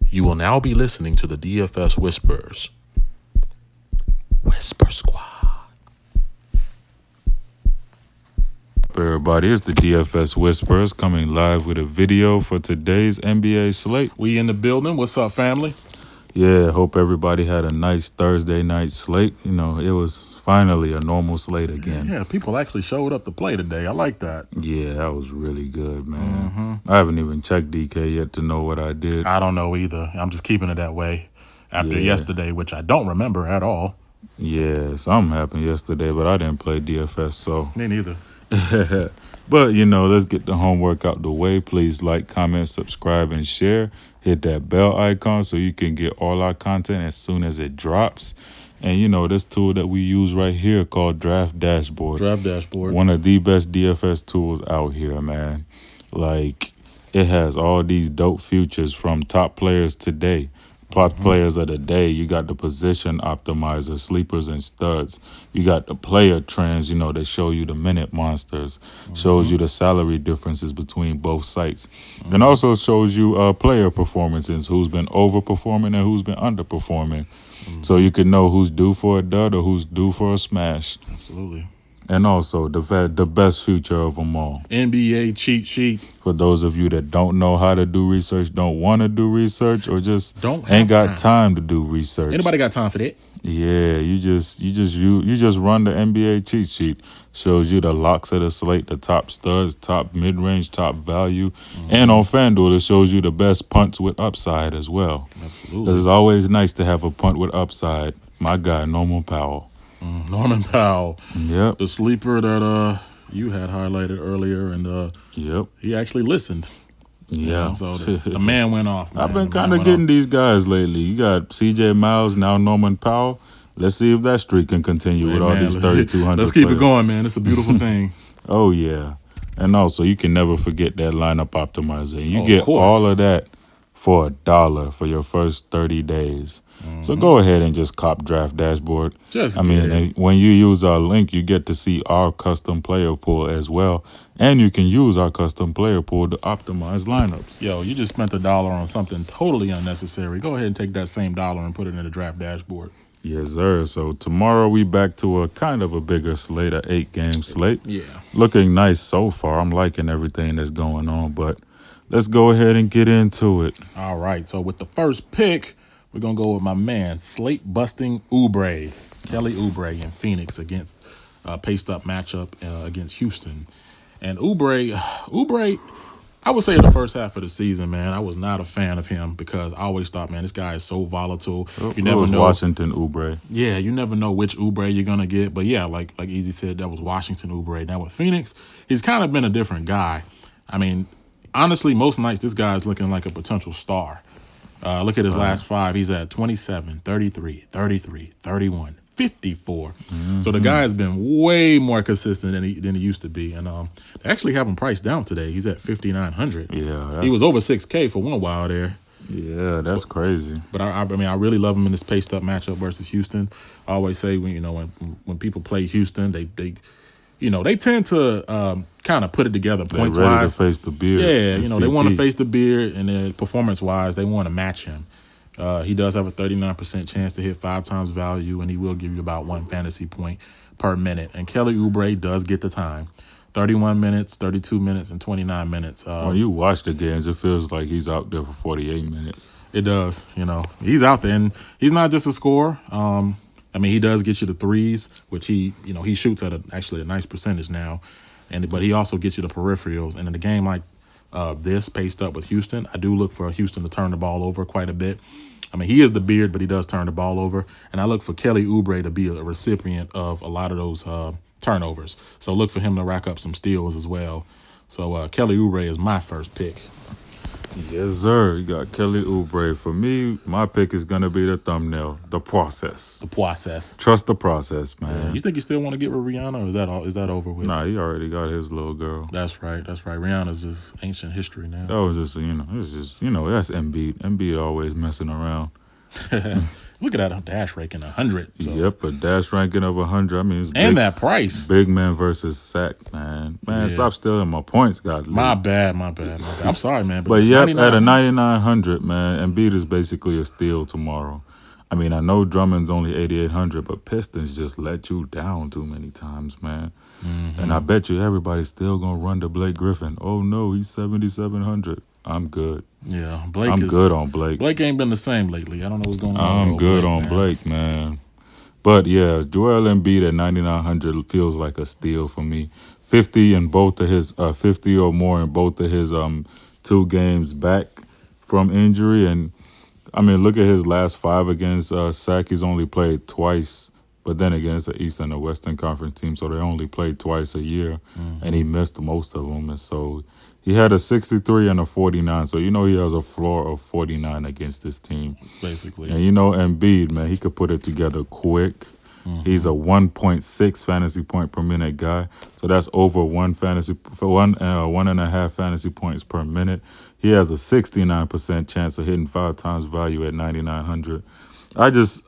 You will now be listening to the DFS Whisperers. Whisper Squad. Everybody, it's the DFS Whisperers coming live with a video for today's NBA slate. We in the building. What's up, family? Yeah, hope everybody had a nice Thursday night slate. You know, it was finally a normal slate again. Yeah, people actually showed up to play today. I like that. Yeah, that was really good, man. I haven't even checked DK yet to know what I did. I don't know either. I'm just keeping it that way after yesterday, which I don't remember at all. Yeah, something happened yesterday, but I didn't play DFS, so. Me neither. But, you know, let's get the homework out the way. Please like, comment, subscribe, and share. Hit that bell icon so you can get all our content as soon as it drops. And, you know, this tool that we use right here called Draft Dashboard. Draft Dashboard. One of the best DFS tools out here, man. Like, it has all these dope features from top players today. Top players of the day. You got the position optimizer, sleepers and studs. You got the player trends, you know, they show you the minute monsters. Shows you the salary differences between both sites. And also shows you player performances, who's been overperforming and who's been underperforming. So you can know who's due for a dud or who's due for a smash. Absolutely. And also the best feature of them all. NBA cheat sheet. For those of you that don't know how to do research, don't want to do research, or just ain't got time to do research. Anybody got time for that? Yeah, you just run the NBA cheat sheet. Shows you the locks of the slate, the top studs, top mid-range, top value. And on Fanduel, it shows you the best punts with upside as well. Absolutely. It's always nice to have a punt with upside. My guy, Norman Powell. Norman Powell. Yep. The sleeper that you had highlighted earlier, and Yep. he actually listened. Yeah. So the man went off, man. I've been kind of getting these guys lately. You got CJ Miles, now Norman Powell. Let's see if that streak can continue with all these 3,200 Let's keep players. it going, man. It's a beautiful thing. Oh, yeah. And also, you can never forget that lineup optimizer. You Of get course. all of that for $1 for your first 30 days. So go ahead and just cop Draft Dashboard. And when you use our link, you get to see our custom player pool as well. And you can use our custom player pool to optimize lineups. Yo, you just spent $1 on something totally unnecessary. Go ahead and take that same dollar and put it in the Draft Dashboard. Yes, sir. So tomorrow we back to a kind of a bigger slate, a 8-game slate. Yeah. Looking nice so far. I'm liking everything that's going on, but let's go ahead and get into it. All right. So with the first pick, we're going to go with my man, slate-busting Oubre. Kelly Oubre in Phoenix against pace-up matchup against Houston. And Oubre, I would say in the first half of the season, man, I was not a fan of him because I always thought, man, this guy is so volatile. You never know. Washington Oubre. Yeah, you never know which Oubre you're going to get. But yeah, like Easy said, that was Washington Oubre. Now with Phoenix, he's kind of been a different guy. I mean, honestly, most nights this guy's looking like a potential star. Look at his last 5. He's at 27, 33, 33, 31, 54. So the guy has been way more consistent than he used to be. And they actually have him priced down today. He's at 5,900. Yeah, he was over 6K for one while there. Yeah, that's crazy. But I mean, I really love him in this paced up matchup versus Houston. I always say when people play Houston, they tend to kind of put it together points ready wise. to face the beard. Yeah, they want to face the beard, and then performance wise, they want to match him. He does have a 39% chance to hit 5 times value, and he will give you about 1 fantasy point per minute. And Kelly Oubre does get the time. 31 minutes, 32 minutes, and 29 minutes. When you watch the games, it feels like he's out there for 48 minutes. It does. He's out there, and he's not just a scorer. I mean, he does get you the threes, which he shoots at actually a nice percentage now, but he also gets you the peripherals. And in a game like this, paced up with Houston, I do look for Houston to turn the ball over quite a bit. I mean, he is the beard, but he does turn the ball over. And I look for Kelly Oubre to be a recipient of a lot of those turnovers. So look for him to rack up some steals as well. So Kelly Oubre is my first pick. Yes, sir. You got Kelly Oubre. For me, my pick is going to be the thumbnail, the process. The process. Trust the process, man. Yeah. You think you still want to get with Rihanna, or is that over with? Nah, he already got his little girl. That's right. Rihanna's just ancient history now. That was just, that's Embiid. Embiid always messing around. Look at that dash ranking 100. So. Yep, a dash ranking of 100. I mean, it's And big, that price. big man versus sack, man. Man, stop stealing my points, God. My bad. I'm sorry, man. But yep, at a 9,900, man, Embiid is basically a steal tomorrow. I mean, I know Drummond's only 8,800, but Pistons just let you down too many times, man. And I bet you everybody's still gonna run to Blake Griffin. Oh no, he's 7,700. I'm good. Yeah, I'm good on Blake. Blake ain't been the same lately. I don't know what's going on. I'm good on Blake, man. But yeah, Joel Embiid at 9,900 feels like a steal for me. 50 in both of his 50 or more in both of his 2 games back from injury. And I mean, look at his last 5 against Sac. He's only played twice. But then again, it's an Eastern and Western Conference team, so they only play twice a year, and he missed most of them. And so he had a 63 and a 49, so you know he has a floor of 49 against this team. Basically. And you know Embiid, man, he could put it together quick. He's a 1.6 fantasy point per minute guy, so that's over one and a half fantasy points per minute. He has a 69% chance of hitting 5 times value at 9,900. I just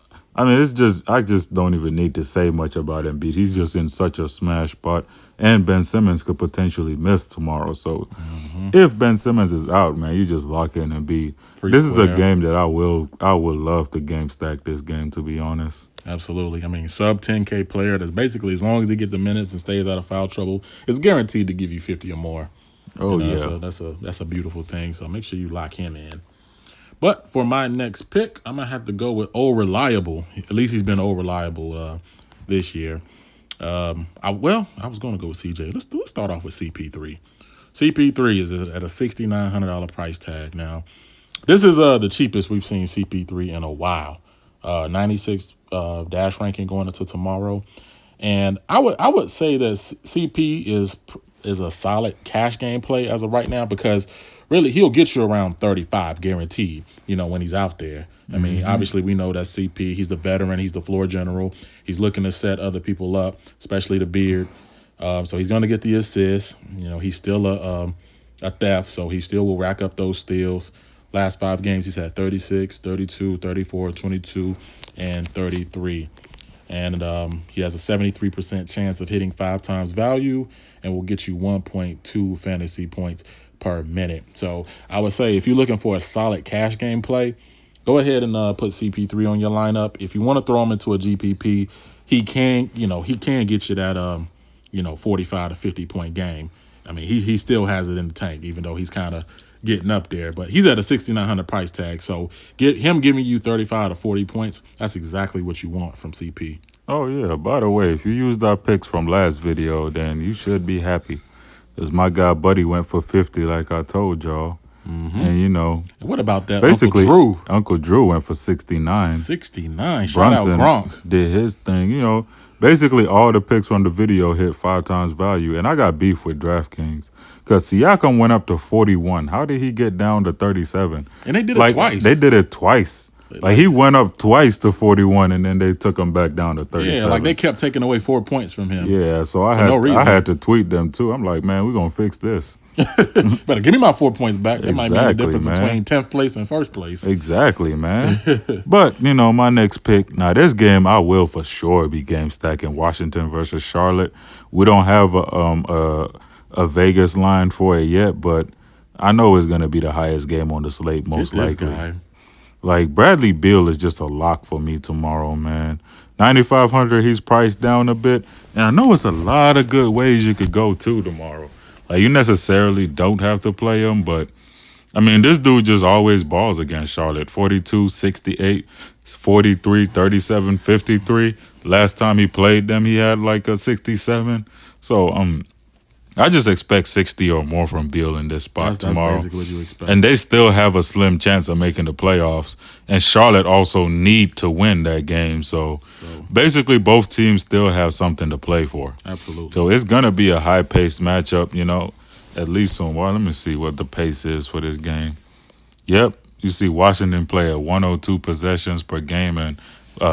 don't even need to say much about Embiid. He's just in such a smash spot, and Ben Simmons could potentially miss tomorrow. So if Ben Simmons is out, man, you just lock in Embiid. This is a game that I would love to game stack this game, to be honest. Absolutely. I mean, sub 10K player that's basically, as long as he gets the minutes and stays out of foul trouble, it's guaranteed to give you 50 or more. Oh, yeah. So that's a beautiful thing. So make sure you lock him in. But for my next pick, I'm going to have to go with old reliable. At least he's been old reliable this year. I was going to go with CJ. Let's start off with CP3. CP3 is at a $6,900 price tag. Now, this is the cheapest we've seen CP3 in a while. 96 dash ranking going into tomorrow. And I would say that CP is a solid cash game play as of right now, because really he'll get you around 35 guaranteed, when he's out there. I mean, obviously we know that CP, he's the veteran, he's the floor general. He's looking to set other people up, especially the Beard. So he's going to get the assists. He's still a theft, so he still will rack up those steals. Last 5 games, he's had 36, 32, 34, 22, and 33. And he has a 73% chance of hitting 5 times value and will get you 1.2 fantasy points per minute. So I would say if you're looking for a solid cash game play, go ahead and put CP3 on your lineup. If you want to throw him into a GPP, he can get you that 45 to 50 point game. I mean, he still has it in the tank, even though he's kind of getting up there. But he's at a $6,900 price tag, so giving you 35 to 40 points, that's exactly what you want from CP. Oh, yeah. By the way, if you used our picks from last video, then you should be happy, because my guy Buddy went for 50 like I told y'all. And, what about that basically, Uncle Drew? Drew went for 69. 69. Shout Brunson out Gronk. did his thing. Basically all the picks from the video hit 5 times value. And I got beef with DraftKings, because Siakam went up to 41. How did he get down to 37? And they did it twice. They did it twice. Like, he went up twice to 41, and then they took him back down to 37. Yeah, like they kept taking away 4 points from him. Yeah, so I had to tweet them too. I'm like, man, we're going to fix this. Better give me my 4 points back. That might mean the difference man. between 10th place and first place. Exactly, man. But, my next pick, now this game I will for sure be game stacking Washington versus Charlotte. We don't have a Vegas line for it yet, but I know it's going to be the highest game on the slate, most likely. Guy. Like, Bradley Beal is just a lock for me tomorrow, man. 9,500, he's priced down a bit. And I know it's a lot of good ways you could go to tomorrow. Like, you necessarily don't have to play him, but, I mean, this dude just always balls against Charlotte. 42, 68, 43, 37, 53. Last time he played them, he had like a 67. So, I just expect 60 or more from Beal in this spot tomorrow. That's basically what you expect. And they still have a slim chance of making the playoffs. And Charlotte also need to win that game. So basically both teams still have something to play for. Absolutely. So it's going to be a high-paced matchup, at least on let me see what the pace is for this game. Yep. You see Washington play at 102 possessions per game, and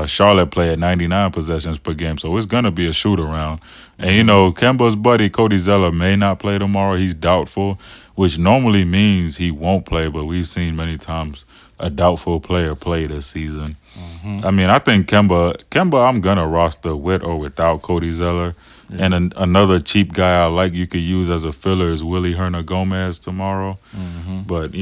Charlotte play at 99 possessions per game, so it's gonna be a shoot around. And Kemba's buddy Cody Zeller may not play tomorrow. He's doubtful, which normally means he won't play. But we've seen many times a doubtful player play this season. I mean, I think Kemba, I'm gonna roster with or without Cody Zeller. Yeah. And another cheap guy I like you could use as a filler is Willie Hernan-Gomez tomorrow. But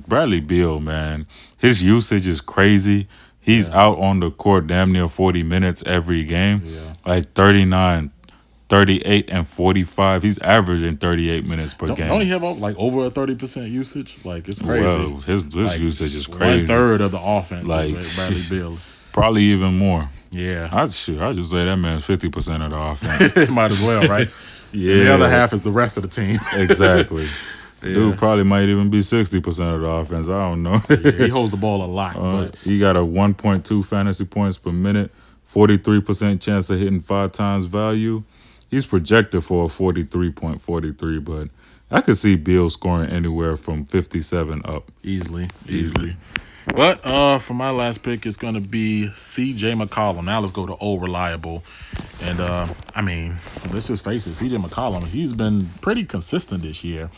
Bradley Beal, man, his usage is crazy. He's out on the court damn near 40 minutes every game, like 39, 38, and 45. He's averaging 38 minutes per game. Don't he have like over a 30% usage? Like, it's crazy. Well, his usage is crazy. 1/3 of the offense is Bradley Beal. Probably even more. Yeah. I just say that man's 50% of the offense. Might as well, right? Yeah. And the other half is the rest of the team. Exactly. Dude probably might even be 60% of the offense. I don't know. He holds the ball a lot. But he got a 1.2 fantasy points per minute, 43% chance of hitting 5 times value. He's projected for a 43.43, but I could see Beal scoring anywhere from 57 up. Easily. But for my last pick, it's going to be C.J. McCollum. Now let's go to old reliable. And, I mean, let's just face it. C.J. McCollum, he's been pretty consistent this year.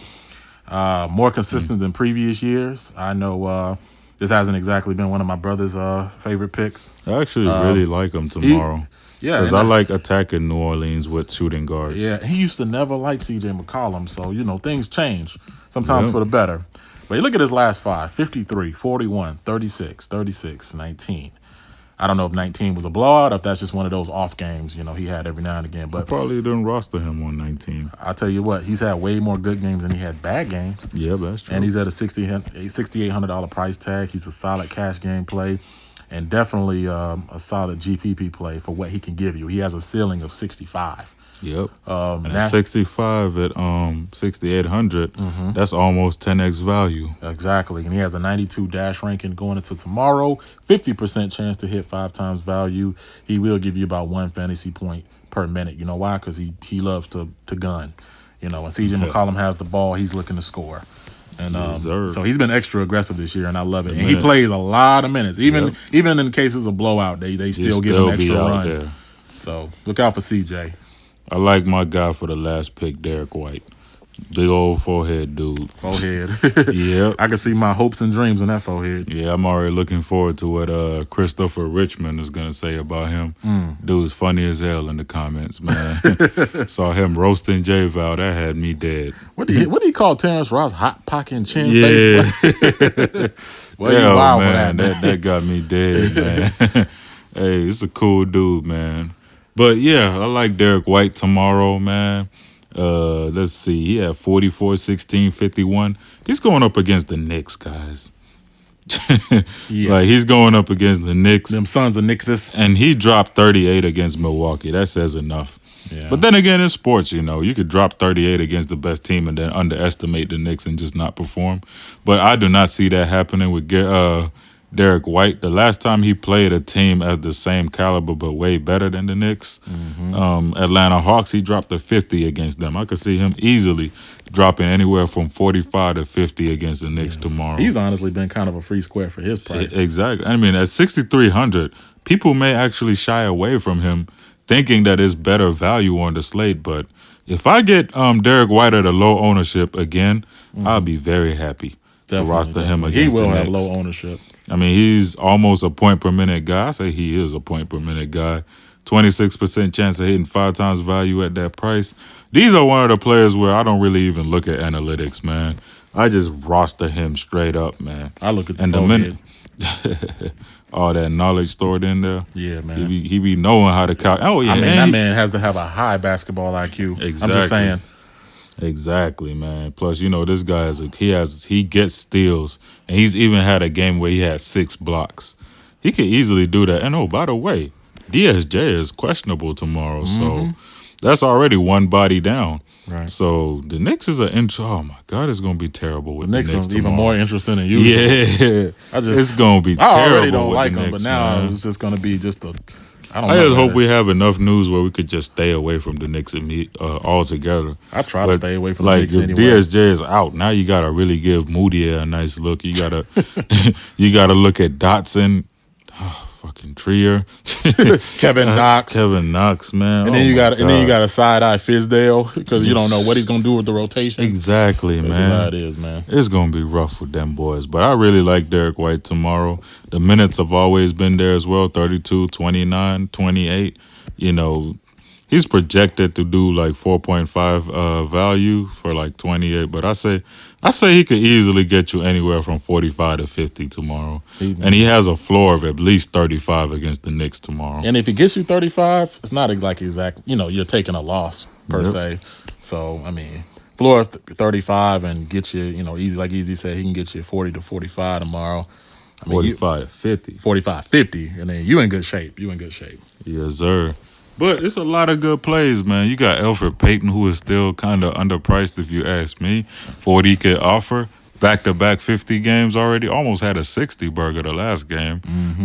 More consistent than previous years. I know this hasn't exactly been one of my brother's favorite picks. I actually really like him tomorrow. Because I like attacking New Orleans with shooting guards. Yeah, he used to never like C.J. McCollum, so, things change sometimes for the better. But you look at his last 5, 53, 41, 36, 36, 19. I don't know if 19 was a blowout or if that's just one of those off games, he had every now and again. But I probably didn't roster him on 19. I'll tell you what, he's had way more good games than he had bad games. Yeah, that's true. And he's at a $6,800 price tag. He's a solid cash game play and definitely a solid GPP play for what he can give you. He has a ceiling of 65. Yep. And at 65 at 6,800, that's almost 10x value. Exactly. And he has a 92 dash ranking going into tomorrow. 50% chance to hit 5 times value. He will give you about 1 fantasy point per minute. You know why? Because he loves to gun. When CJ McCollum has the ball, he's looking to score. And so he's been extra aggressive this year, and I love it. And he plays a lot of minutes. Even in cases of blowout, they still give him extra run. There. So look out for CJ. I like my guy for the last pick, Derek White. Big old forehead dude. Forehead. Yep. I can see my hopes and dreams in that forehead. Yeah, I'm already looking forward to what Christopher Richmond is going to say about him. Dude's funny as hell in the comments, man. Saw him roasting J-Val. That had me dead. What do you call Terrence Ross? Hot pocket and chin face? Well, you wild man, for that. That got me dead, man. Hey, it's a cool dude, man. But, yeah, I like Derek White tomorrow, man. Let's see. He had 44, 16, 51. He's going up against the Knicks, guys. Like, he's going up against the Knicks. Them sons of Knickses. And he dropped 38 against Milwaukee. That says enough. Yeah. But then again, in sports, you could drop 38 against the best team and then underestimate the Knicks and just not perform. But I do not see that happening with Derek White. The last time he played a team as the same caliber but way better than the Knicks, Atlanta Hawks, he dropped a 50 against them. I could see him easily dropping anywhere from 45 to 50 against the Knicks tomorrow. He's honestly been kind of a free square for his price. Exactly. I mean, at 6,300, people may actually shy away from him thinking that it's better value on the slate. But if I get Derek White at a low ownership again, I'll be very happy to roster him against the Knicks. He will have low ownership. I mean, he's almost a point per minute guy. I say he is a point per minute guy. 26% chance of hitting 5 times value at that price. These are one of the players where I don't really even look at analytics, man. I just roster him straight up, man. I look at the minute. All that knowledge stored in there. Yeah, man. He be knowing how to count. Oh, yeah. I mean, that man has to have a high basketball IQ. Exactly. I'm just saying. Exactly, man. Plus, this guy he gets steals, and he's even had a game where he had 6 blocks. He could easily do that. And by the way, DSJ is questionable tomorrow, so that's already one body down. Right. So the Knicks is oh my God, it's gonna be terrible with the Knicks tomorrow. Even more interesting than usual. Yeah, it's gonna be terrible. I already don't like them, Knicks, but now man. it's just gonna be just I just hope we have enough news where we could just stay away from the Knicks altogether. I try to stay away from the Knicks anyway. DSJ is out. Now you got to really give Moody a nice look. You got to look at Dotson. Oh, fucking Trier, Kevin Knox. Kevin Knox, man. And then you got a side eye Fizdale because you don't know what he's gonna do with the rotation. Exactly, That's man. how it is, man. It's gonna be rough with them boys, but I really like Derek White tomorrow. The minutes have always been there as well, 32, 29, 28. You know, he's projected to do like 4.5 value for like 28, but I say he could easily get you anywhere from 45 to 50 tomorrow. And he has a floor of at least 35 against the Knicks tomorrow. And if he gets you 35, it's not like exactly, you're taking a loss per se. So, I mean, floor of 35 and get you, easy, like Easy said, he can get you 40 to 45 tomorrow. I mean, 45 to 50. 45, 50, and then you in good shape. Yes, sir. But it's a lot of good plays, man. You got Elfrid Payton, who is still kind of underpriced, if you ask me, for what he could offer. Back-to-back 50 games already. Almost had a 60 burger the last game.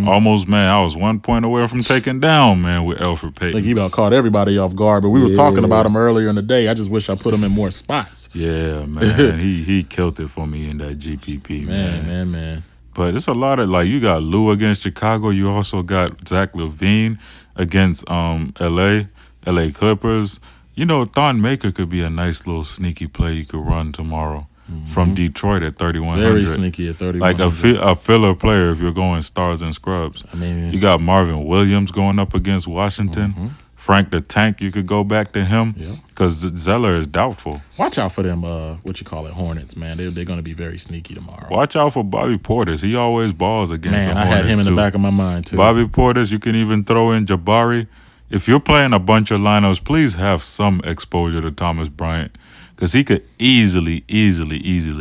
Almost, man, I was 1 point away from taking down, man, with Elfrid Payton. I think he about caught everybody off guard, but we was talking about him earlier in the day. I just wish I put him in more spots. Yeah, man. he killed it for me in that GPP, man. Man. But it's a lot of, like, you got Lou against Chicago. You also got Zach LaVine against LA Clippers. Thon Maker could be a nice little sneaky play you could run tomorrow from Detroit at 3,100. Very sneaky at 3,100. Like a filler player if you're going stars and scrubs. I mean, you got Marvin Williams going up against Washington. Frank the Tank, you could go back to him because Zeller is doubtful. Watch out for them, Hornets, man. They're going to be very sneaky tomorrow. Watch out for Bobby Portis. He always balls against the Hornets, I had him in the back of my mind, too. Bobby Portis, you can even throw in Jabari. If you're playing a bunch of lineups, please have some exposure to Thomas Bryant because he could easily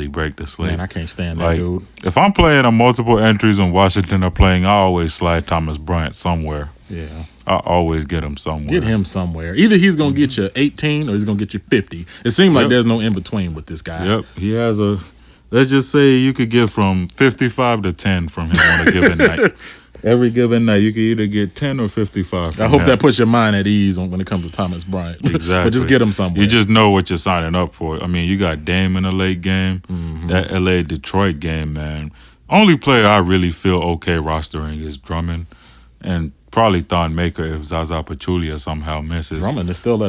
break the slate. Man, I can't stand that dude. If I'm playing a multiple entries and Washington are playing, I always slide Thomas Bryant somewhere. Yeah. I always get him somewhere. Get him somewhere. Either he's going to get you 18 or he's going to get you 50. It seems like there's no in-between with this guy. Yep. He has let's just say you could get from 55 to 10 from him on a given night. Every given night, you could either get 10 or 55 from I hope him. that puts your mind at ease when it comes to Thomas Bryant. Exactly. But just get him somewhere. You just know what you're signing up for. I mean, you got Dame in the late game. That LA-Detroit game, man. Only player I really feel okay rostering is Drummond. And probably Thon Maker if Zaza Pachulia somehow misses. Drummond is still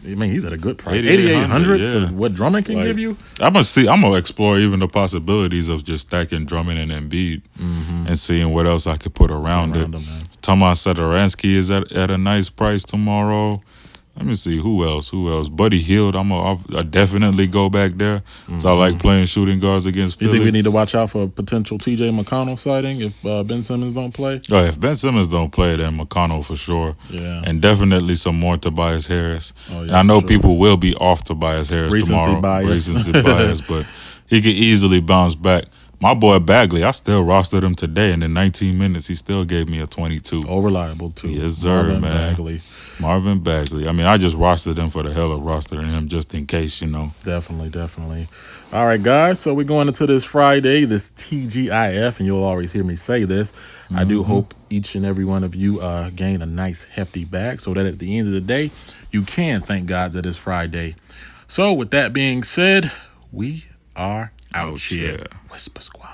he's at a good price. 8,800 for what Drummond can give you? I'm gonna explore even the possibilities of just stacking Drummond and Embiid and seeing what else I could put around it. Tomas Satoransky is at a nice price tomorrow. Let me see who else. Buddy Hield. I'll definitely go back there. So I like playing shooting guards against Philly. You think we need to watch out for a potential T.J. McConnell sighting if Ben Simmons don't play? Oh, if Ben Simmons don't play, then McConnell for sure. Yeah, and definitely some more Tobias Harris. Oh, yeah, I know people will be off Tobias Harris tomorrow. Recency bias, but he could easily bounce back. My boy Bagley, I still rostered him today, and in 19 minutes, he still gave me a 22. Oh, reliable, too. Yes, sir, Marvin Bagley. I mean, I just rostered him for the hell of rostering him just in case, Definitely. All right, guys. So we're going into this Friday, this TGIF, and you'll always hear me say this. I do hope each and every one of you gain a nice, hefty bag so that at the end of the day, you can thank God that it's Friday. So with that being said, we are out here. Whisper Squad.